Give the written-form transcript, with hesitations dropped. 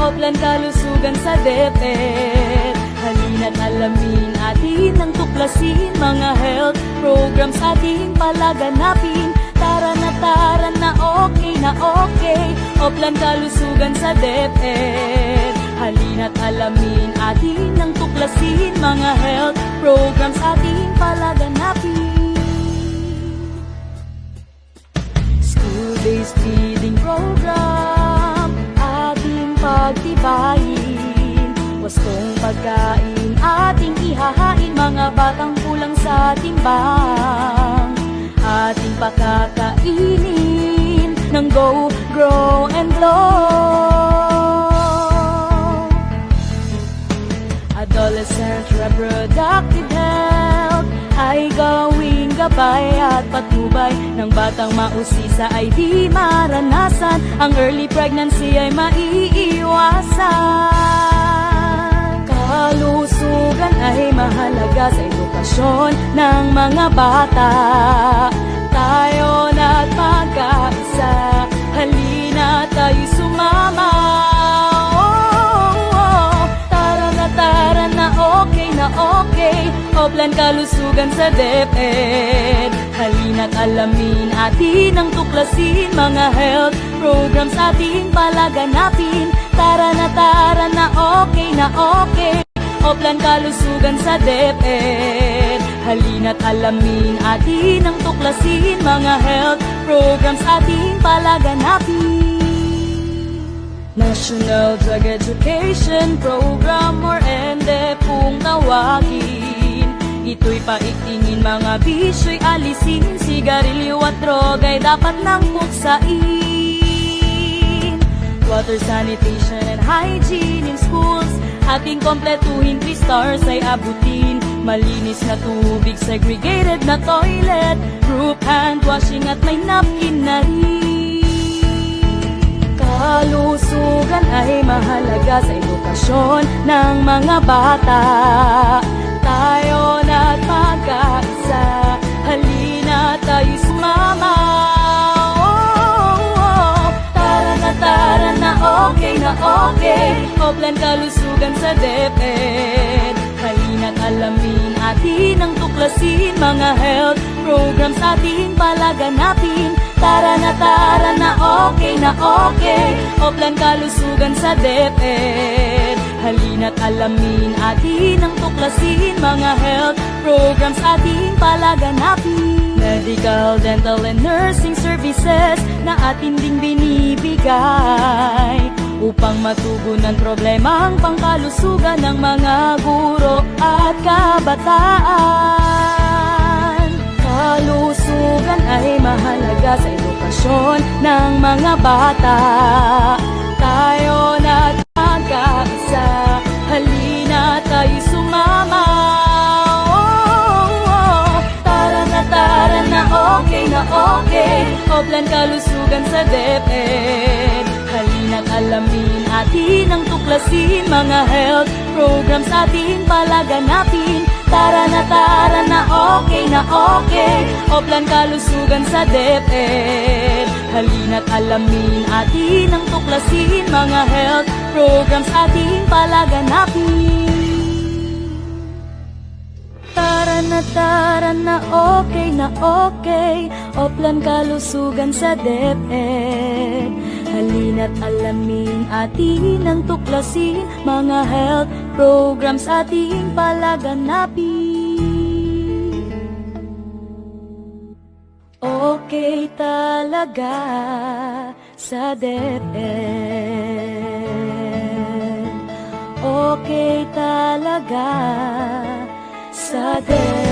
Oplan kalusugan sa DepEd. Halina't alamin atin ang tuklasin, mga health programs ating palaganapin. Tara na okay na okay. Oplan kalusugan sa DepEd. Halina't alamin atin ang tuklasin, mga health programs ating palaganapin. School-based feeding program ating pagtibayin. Wastong pagkain ating ihahain, mga batang kulang sa timbang. Ating pakakainin ng Go, Grow, and Glow. Adolescent reproductive health ay gawing gabay at patnubay ng batang mausisa ay di maranasan. Ang early pregnancy ay maiiwasan. Kalusugan ay mahalaga sa edukasyon ng mga bata. Tayo na't magkaisa, halina tayo'y sumama. Tara na okay. Oplan kalusugan sa DepEd. Halina't alamin atin ang tuklasin, mga health programs ating palaganapin. Tara na okay. Oplan kalusugan sa DepEd. Halina't alamin atin ang tuklasin, mga health programs ating palaganapin. National Drug Education Program or NDE kung tawagin. Ito'y paigtingin, mga bisyo'y alisin. Sigarilyo at droga'y dapat nang puksain. Water sanitation and hygiene in schools ating kompletuhin, 3 stars ay abutin. Malinis na tubig, segregated na toilet, group hand washing at may napkin na rin. Kalusugan ay mahalaga sa edukasyon ng mga bata. Tayo na't magkaisa, halina tayo'y sumama. Tara na okay. Oplan kalusugan sa DepEd. Halina't alamin atin ang tuklasin, mga health programs ating palaganapin. Tara na okay. Oplan kalusugan sa DepEd. Halina't alamin atin ang tuklasin, mga health programs ating palaganapin. Medical, dental, and nursing services na atin ding binibigay upang matugunan problemang pangkalusugan ng mga guro at kabataan. Kalusugan ay mahalaga sa edukasyon ng mga bata. Tayo na't magkaisa, halina tayo'y sumama. Tara na okay. Oplan kalusugan sa DepEd. Halina't alamin atin ang tuklasin, mga health programs ating palaganapin. Tara na okay. Oplan kalusugan sa DepEd. Halina't alamin atin ang tuklasin, mga health programs ating palaganapin. Tara na okay. Oplan kalusugan sa DepEd. Halina't alamin atin ang tuklasin, mga health programs ating palaganapin. Okay talaga sa DepEd. Okay talaga sa DepEd.